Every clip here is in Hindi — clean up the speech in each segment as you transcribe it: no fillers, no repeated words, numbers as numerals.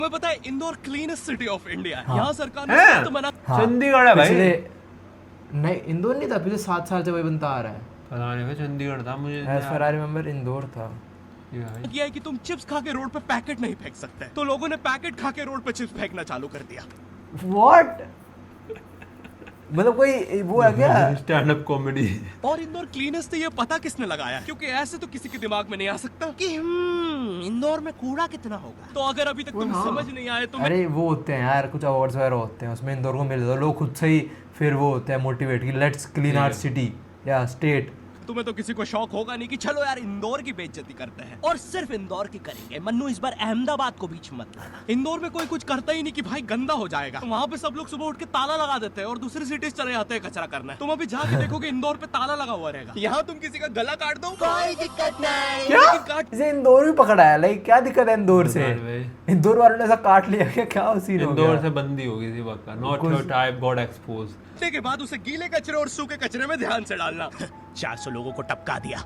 तुम्हें पता है Indore cleanest city of India है। हाँ। यहाँ सरकार ने हैं? सख्त मना चंडीगढ़ है भाई। नहीं इंदौर नहीं था, पिछले 7 साल से वही बनता आ रहा है। पता नहीं भाई, चंडीगढ़ था मुझे। As far I remember Indore था। ये भाई। किया है कि तुम चिप्स खा के रोड पे पैकेट नहीं फेंक सकते, तो लोगों ने पैकेट खा के रोड पे चिप्स फेंकना चालू कर दिया। व्हाट मतलब कोई वो है क्या? Stand up comedy. और इंदौर क्लीनेस्ट ये पता किसने लगाया, क्योंकि ऐसे तो किसी के दिमाग में नहीं आ सकता कि इंदौर में कूड़ा कितना होगा। तो अगर अभी तक तुम समझ नहीं आए तो अरे वो होते हैं यार कुछ अवार्ड्स वगैरह होते हैं, उसमें इंदौर को मिल जाता है, लोग खुद से ही फिर वो होते हैं मोटिवेट कि लेट्स क्लीन आवर सिटी या स्टेट। तुम्हें तो किसी को शौक होगा नहीं कि चलो यार इंदौर की बेइज्जती करते हैं, और सिर्फ इंदौर की करेंगे। मन्नू इस बार अहमदाबाद को बीच में मत लाना। इंदौर में कोई कुछ करता ही नहीं कि भाई गंदा हो जाएगा, तो वहाँ पे सब लोग सुबह उठ के ताला लगा देते हैं और दूसरी सिटीज चले जाते हैं कचरा करना। तुम अभी जाके देखोगे इंदौर पे ताला लगा हुआ रहेगा। यहाँ तुम किसी का गला काट दो कोई दिक्कत नहीं, क्या लेकिन काट इसे इंदौर भी पकड़ा है? लाइक क्या दिक्कत है इंदौर से? भाई। इंदौर वालों ने ऐसा काट लिया क्या सीन हो इंदौर गया? से बंदी हो गई थी पक्का। Not your type got expose. के बाद उसे गीले कचरे और सूखे कचरे में ध्यान से डालना। 400 लोगों को टपका दिया,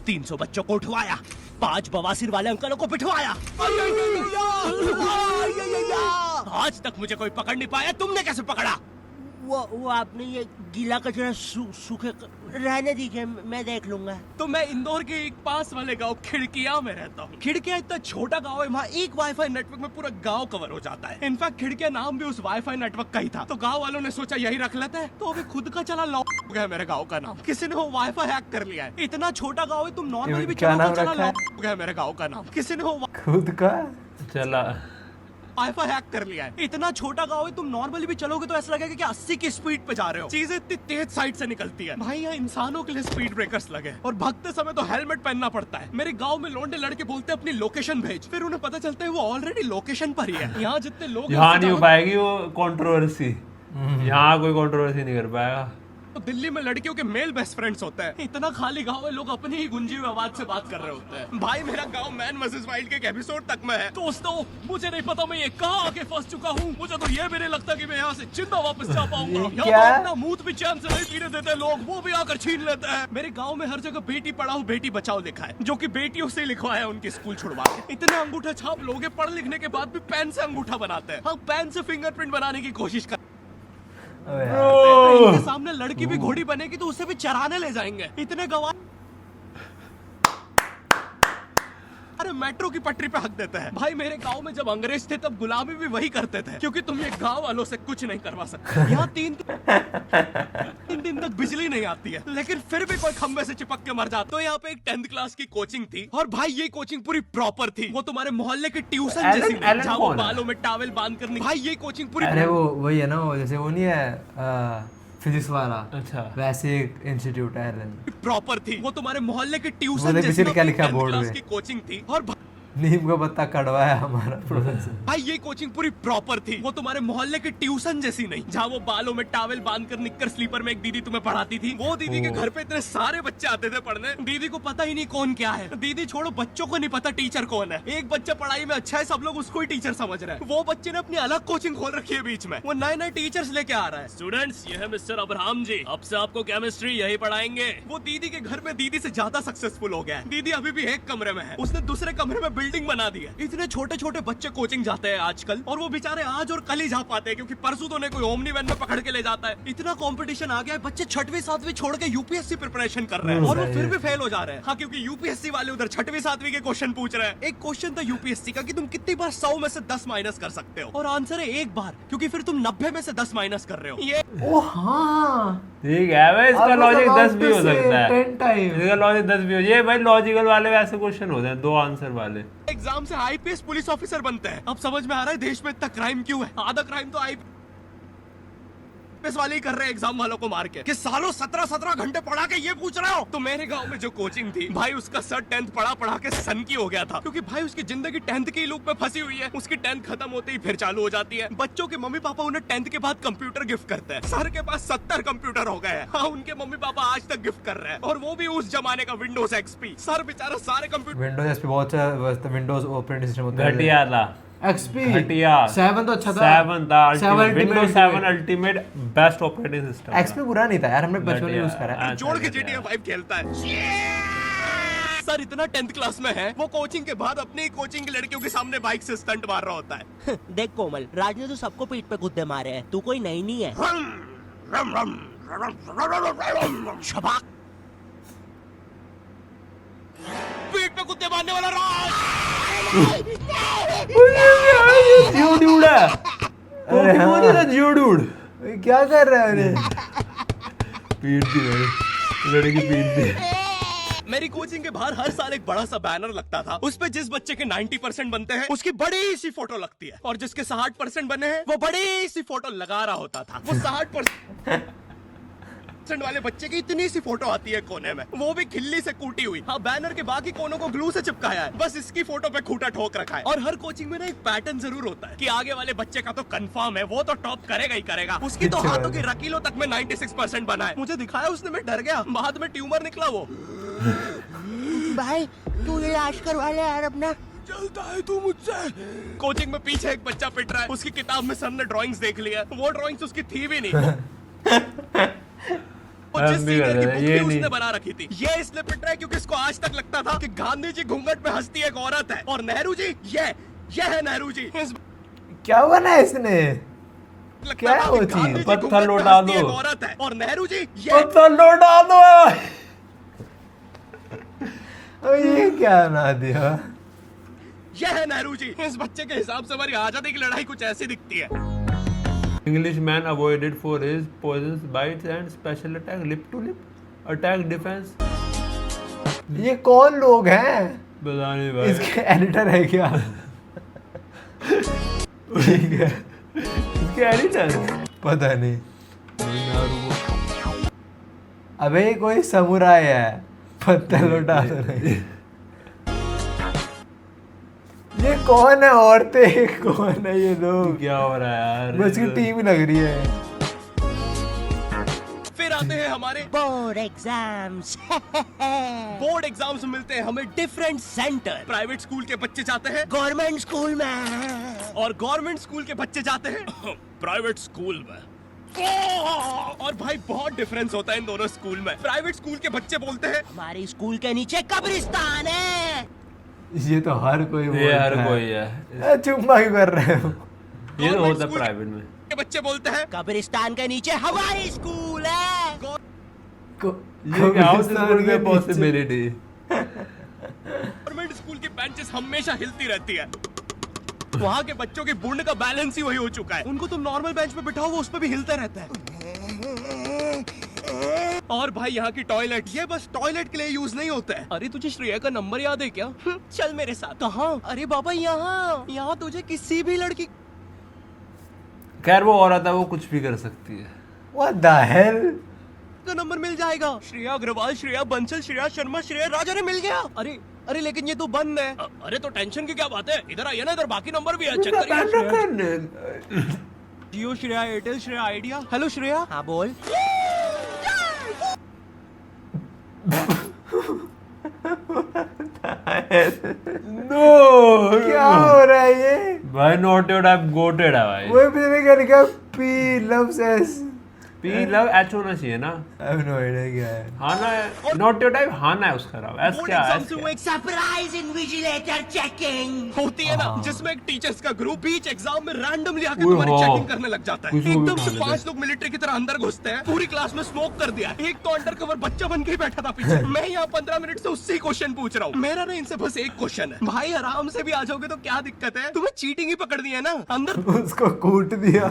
300 बच्चों को उठवाया, 5 बवासीर वाले अंकलों को पिटवाया। आज तक मुझे कोई पकड़ नहीं पाया, तुमने कैसे पकड़ा? वो आपने ये गीला कचरा सूखे रहने दीजिए, मैं देख लूंगा। तो मैं इंदौर के एक पास वाले गांव खिड़किया में रहता हूँ। खिड़किया इतना छोटा गांव है, वहाँ एक वाईफाई नेटवर्क में पूरा गांव कवर हो जाता है। इनफैक्ट खिड़किया नाम भी उस वाईफाई नेटवर्क का ही था, तो गांव वालों ने सोचा यही रख लेते हैं। तो अभी खुद का चला लॉक हो गया मेरे गाँव का नाम। किसी ने वो वाईफाई हैक कर लिया है। इतना छोटा गाँव है, तुम नॉर्मली भी क्या चलो नाम तो चला रखा है? लॉक हो गया मेरे गाँव का नाम। किसी ने वो खुद का चला वाईफाई हैक कर लिया है। इतना छोटा गाँव है, तुम नॉर्मली भी चलोगे तो ऐसा लगेगा कि 80 की स्पीड पे जा रहे हो। चीजें इतनी तेज साइड से निकलती है भाई। यहाँ इंसानों के लिए स्पीड ब्रेकर्स लगे और भागते समय तो हेलमेट पहनना पड़ता है। मेरे गांव में लौंडे लड़के बोलते हैं अपनी लोकेशन भेज, फिर उन्हें पता चलता है वो ऑलरेडी लोकेशन पर ही है। यहाँ जितने लोग हैं, यहाँ उससे नहीं हो ज्यादा- पाएगी वो कंट्रोवर्सी। यहाँ कोई कंट्रोवर्सी नहीं कर पाएगा। तो दिल्ली में लड़कियों के मेल बेस्ट फ्रेंड्स होते हैं। इतना खाली गांव है, लोग अपनी ही गुंजी हुई आवाज से बात कर रहे होते हैं। भाई मेरा गांव मैन वर्सेस वाइल्ड के एक एपिसोड तक में है। दोस्तों मुझे नहीं पता मैं ये कहाँ आके फंस चुका हूँ। मुझे तो ये भी नहीं लगता कि मैं यहाँ से जिंदा वापस जा पाऊंगा। यहाँ क्या? तो अपना मूत भी चैन से नहीं पीने देते लोग, वो भी आकर छीन लेते हैं। मेरे गाँव में हर जगह बेटी पढ़ाओ बेटी बचाओ लिखा है, जो की बेटियों से लिखवाया उनके स्कूल छुड़वा के। इतने अंगूठा छाप लोग हैं, पढ़ लिखने के बाद भी पेन से अंगूठा बनाते हैं। हाँ, पेन से फिंगरप्रिंट बनाने की कोशिश कर इनके सामने लड़की भी घोड़ी बनेगी तो उसे भी चराने ले जाएंगे। इतने गवाह अरे मेट्रो की पटरी पे हक देते हैं। भाई मेरे गांव में जब अंग्रेज थे तब गुलामी भी वही करते थे, क्योंकि तुम ये गांव वालों से कुछ नहीं करवा सकते। यहाँ 3 दिन तक बिजली नहीं आती है, लेकिन फिर भी कोई खंबे से चिपक के मर जाता। तो यहाँ पे एक 10th क्लास की कोचिंग थी, और भाई ये कोचिंग पूरी प्रॉपर थी। वो तुम्हारे मोहल्ले की ट्यूशन जैसी नहीं, जहाँ वो बालों में टॉवेल बांध कर भाई ये कोचिंग पूरी अरे वो वही है ना, वो जैसे वो नहीं है फिजिक्स वाला, अच्छा वैसे एक इंस्टीट्यूट है एलन। प्रॉपर थी। वो तुम्हारे मोहल्ले की वो ट्यूशन देख जैसी पीछे क्या लिखा है बोर्ड क्लास में? की कोचिंग थी। और नीम का पत्ता कड़वा है हमारा प्रोफेसर। भाई ये कोचिंग पूरी प्रॉपर थी। वो तुम्हारे मोहल्ले की ट्यूशन जैसी नहीं, जहाँ वो बालों में टॉवेल बांधकर निक्कर स्लीपर में एक दीदी तुम्हें पढ़ाती थी। वो दीदी के घर पे इतने सारे बच्चे आते थे पढ़ने, दीदी को पता ही नहीं कौन क्या है। दीदी छोड़ो, बच्चों को नहीं पता टीचर कौन है। एक बच्चा पढ़ाई में अच्छा है, सब लोग उसको ही टीचर समझ रहे हैं। वो बच्चे ने अपनी अलग कोचिंग खोल रखी है बीच में, वो नए नए टीचर्स लेके आ रहा है। स्टूडेंट्स, ये है मिस्टर अब्राहम जी, अब से आपको केमिस्ट्री यही पढ़ाएंगे। वो दीदी के घर में दीदी से ज्यादा सक्सेसफुल हो गया है। दीदी अभी भी एक कमरे में है, उसने दूसरे कमरे में बिल्डिंग बना दी है। इतने छोटे छोटे बच्चे कोचिंग जाते हैं आजकल, और वो बेचारे आज और कल ही जा पाते हैं, क्योंकि परसों तो उन्हें कोई ओमनी वैन में पकड़ के ले जाता है। इतना कंपटीशन आ गया है, बच्चे 6वीं 7वीं छोड़ के यूपीएससी प्रिपरेशन कर रहे हैं, और वो फिर भी फेल हो जा रहे हैं। हाँ, क्योंकि यूपीएससी वाले उधर 6वीं 7वीं के क्वेश्चन पूछ रहे हैं। एक क्वेश्चन था यूपीएससी का कि तुम कितनी बार 100 में से 10 माइनस कर सकते हो, और आंसर है 1 बार, क्योंकि फिर तुम 90 में से 10 माइनस कर रहे हो। ये ओ हाँ, ठीक है भाई, इसका लॉजिक 10 भी हो सकता है। 10 टाइम इसका लॉजिक 10 भी हो। ये भाई लॉजिकल वाले वैसे क्वेश्चन होते हैं, 2 आंसर वाले। एग्जाम से आईपीएस पुलिस ऑफिसर बनते हैं। अब समझ में आ रहा है देश में इतना क्राइम क्यों है। आधा क्राइम तो आईपीएस वाले ही कर रहे हैं एग्जाम वालों को मार के, कि सालों 17 घंटे पढ़ा के ये पूछ रहे हो। तो मेरे गांव में जो कोचिंग थी भाई, उसका सर 10th पढ़ा के सन की हो गया था, क्योंकि भाई उसकी जिंदगी 10th की लूप में फंसी हुई है। उसकी 10th खत्म होते ही फिर चालू हो जाती है। बच्चों के मम्मी पापा उन्हें 10th के बाद कंप्यूटर गिफ्ट करते हैं। सर के पास 70 कंप्यूटर हो गए हैं। हाँ, उनके मम्मी पापा आज तक गिफ्ट कर रहे हैं, और वो भी उस जमाने का विंडोज एक्सपी। सर बेचारा सारे कंप्यूटर विंडोज एसपी बहुत अच्छा विंडोज ऑपरेटिंग सिस्टम होता है। घटिया था। एक्सपी घटिया। 7 तो अच्छा था। 7 था Ultimate Windows 7 ultimate best operating system. XP बुरा नहीं था यार, हमने बचपन में यूज करा है। जोड़ के GTA 5 खेलता है। सर इतना 10th क्लास में है, वो कोचिंग के बाद अपनी कोचिंग की लड़कियों के सामने बाइक से स्टंट मार रहा होता है। देख कोमल, राज ने तो सबको पीठ पे गुद्दे मारे हैं, तू कोई नई नहीं है। शबाक। पीठ पे कुत्ते मारने वाला राज। जियो ड्यूड है। अरे हाँ। पोकेमोन है जियो ड्यूड। क्या कर रहा है अरे? पीट दी मैंने, लड़की पीट दी। मेरी कोचिंग के बाहर हर साल एक बड़ा सा बैनर लगता था, उस पे जिस बच्चे के 90% बनते हैं उसकी बड़ी सी फोटो लगती है, और जिसके 60% बने हैं वो बड़ी सी फोटो लगा रहा होता था। वो 60% वाले बच्चे की इतनी सी फोटो आती है कोने में, वो भी खिल्ली से कूटी हुई। हाँ, बैनर के बाकी कोनों को ग्लू से चिपकाया है, बस इसकी फोटो पे खूंटा ठोक रखा है। और हर कोचिंग में ना एक पैटर्न जरूर होता है कि आगे वाले बच्चे का तो कंफर्म है, वो तो टॉप करेगा ही करेगा। उसकी तो हाथों की रकीलों तक में 96% बना है। मुझे दिखाया उसने, मैं डर गया, बाद में ट्यूमर निकला वो। भाई तू इलाज करवा ले यार अपना। चलता है तू मुझसे। कोचिंग में पीछे एक बच्चा पिट रहा है, उसकी किताब में सर ने ड्राइंग्स देख लिया, वो ड्राइंग्स उसकी थी भी नहीं। वो जिस सीनियर की बुक थी उसने बना रखी थी। ये इसलिए पिट रहा है क्योंकि इसको आज तक लगता था कि गांधी जी घूंघट में हंसती एक औरत है, और नेहरू जी ये है नेहरू जी। क्या बना है इसने? क्या लगता था वो कि चीज? गांधी जी पत्थर घूंघट में लौटा हंसती दो। एक औरत है, और नेहरू जी ये पत्थर लौटा दो। ये क्या बना दिया? है नेहरू जी। इस बच्चे के हिसाब से हमारी आजादी की लड़ाई कुछ ऐसी दिखती है। Englishman avoided for his poisons, bites and special attack, lip to lip attack defense. ये कौन लोग हैं? पता नहीं भाई। इसके एडिटर है क्या? ठीक है, इसके एडिटर पता नहीं। अबे ये कोई समुराई है, पत्थर लौटा दो नहीं। ये कौन है? औरतें कौन है ये लोग? क्या हो रहा है यार? बस की टीम ही लग रही है। फिर आते हैं हमारे बोर्ड एग्जाम्स। बोर्ड एग्जाम्स में मिलते हैं हमें डिफरेंट सेंटर। प्राइवेट स्कूल के बच्चे जाते हैं गवर्नमेंट स्कूल में, और गवर्नमेंट स्कूल के बच्चे जाते हैं प्राइवेट स्कूल में। और भाई बहुत डिफरेंस होता है इन दोनों स्कूल में। प्राइवेट स्कूल के बच्चे बोलते हैं हमारी स्कूल के नीचे कब्रिस्तान है। ये तो हर कोई ये बोलता हर है। कोई है। चुम्मा क्यों कर रहे हो? ये तो गवर्नमेंट होता है स्कूल प्राइवेट में। के बच्चे बोलते हैं कब्रिस्तान के नीचे हमारी स्कूल है। ये क्या हो कब्रिस्तान के पॉसिबिलिटी? गवर्नमेंट स्कूल की बेंचेस हमेशा हिलती रहती है। वहाँ के बच्चों की बुंड का बैलेंस ही वही हो चुका है। उनको तुम नॉर्मल बेंच पे बिठाओ, वो उस पे भी हिलता रहता है। और भाई यहाँ की टॉयलेट, ये बस टॉयलेट के लिए यूज नहीं होता है। अरे तुझे श्रेया का नंबर याद है क्या? चल मेरे साथ। कहाँ? अरे बाबा यहाँ तुझे किसी भी लड़की खैर वो औरत है, वो कुछ भी कर सकती है। What the hell? का नंबर मिल जाएगा। श्रेया अग्रवाल, श्रेया बंसल, श्रेया शर्मा, श्रेया राजा ने मिल गया। अरे लेकिन ये तो बंद है। अरे तो टेंशन की क्या बात है, इधर आइए ना, इधर बाकी नंबर भी है, चेक करिए। जियो, श्रेया एयरटेल, श्रेया आइडिया। हेलो श्रेया। हाँ बोल। नो क्या हो रहा है ये? भाई नॉट योर टाइप गोटेड है भाई। वो भी नहीं कर क्या? P loves S. P love H होना चाहिए ना। आई हैव नो आइडिया क्या है। हाना है, नॉट योर टाइप हाना है उसका नाम। एस बोर्ड क्या है? एग्जाम से वो एक सरप्राइज इन्विजिलेटर चेकिंग होती है ना, हाँ। जिसमें एक टीचर्स का ग्रुप बीच एग्जाम में रैंडमली आके ओए तुम्हारी हाँ। चेकिंग करने लग जाता है। कुछ भी एकदम से उठा लेते 5 लोग मिलिट्री की तरह अंदर घुसते हैं, पूरी क्लास में स्मोक कर दिया। एक तो अंडर कवर बच्चा बन के ही बैठा था पीछे। मैं यहाँ 15 मिनट से उससे ही क्वेश्चन पूछ रहा हूँ। मेरा ना इनसे बस एक क्वेश्चन है, भाई आराम से भी आ जाओगे तो क्या दिक्कत है? तुम्हें चीटिंग ही पकड़ दी है ना अंदर। उसको कूट दिया,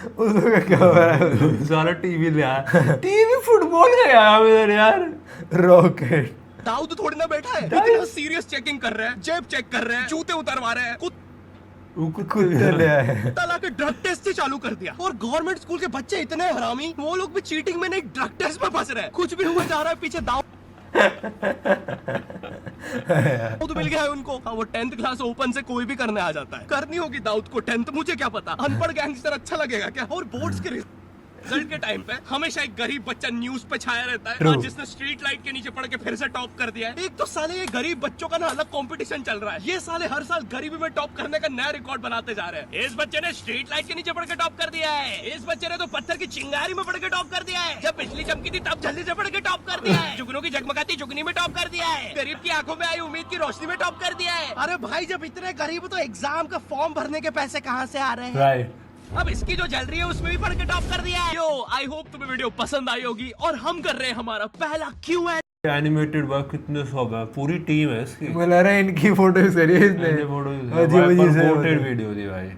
उसको क्या हो रहा है? सारा टीवी ले आया। टीवी फुटबॉल का यार इधर यार। रॉकेट। दाऊद थोड़ी ना बैठा है, इतना सीरियस चेकिंग कर रहे हैं, जेब चेक कर रहे हैं, जूते उतरवा रहे हैं, कुत्ते ले आए। तला के ड्रग टेस्ट से चालू कर दिया। और गवर्नमेंट स्कूल के बच्चे इतने हरामी, वो लोग भी चीटिंग में नहीं ड्रग टेस्ट में फंस रहे हैं। कुछ भी हुआ जा रहा है पीछे दाऊ तो मिल गया है उनको। हाँ, वो 10th क्लास ओपन से कोई भी करने आ जाता है। करनी होगी दाऊद को 10th, मुझे क्या पता। अनपढ़ गैंगस्टर अच्छा लगेगा क्या? और बोर्ड्स के रिजल्ट के टाइम पे हमेशा एक गरीब बच्चा न्यूज पे छाया रहता है True. और जिसने स्ट्रीट लाइट के नीचे पड़ के फिर से टॉप कर दिया है। एक तो साले ये गरीब बच्चों का ना अलग कंपटीशन चल रहा है, ये साले हर साल गरीबी में टॉप करने का नया रिकॉर्ड बनाते जा रहे हैं। इस बच्चे ने स्ट्रीट लाइट के नीचे पड़ के टॉप कर दिया है, इस बच्चे ने तो पत्थर की चिंगारी में पड़ के टॉप कर दिया है, जब बिजली चमकी थी तब जल्दी से पड़ के टॉप कर दिया है, जुगनू की जगमगाती जुगनी में टॉप कर दिया है, गरीब की आंखों में आई उम्मीद की रोशनी में टॉप कर दिया है। अरे भाई जब इतने गरीब हो तो एग्जाम का फॉर्म भरने के पैसे कहाँ से आ रहे हैं? Right. अब इसकी जो जल रही है उसमें भी पढ़ के टॉप कर दिया है। यो आई होप तुम्हें वीडियो पसंद आई होगी और हम कर रहे हैं हमारा पहला Q&A। एनिमेटेड वर्क कितने सब है, पूरी टीम है इसकी। मुझे लग रहा है इनकी फोटो करी है इसने फोटो अजीब अजीब से वीडियो थी भाई।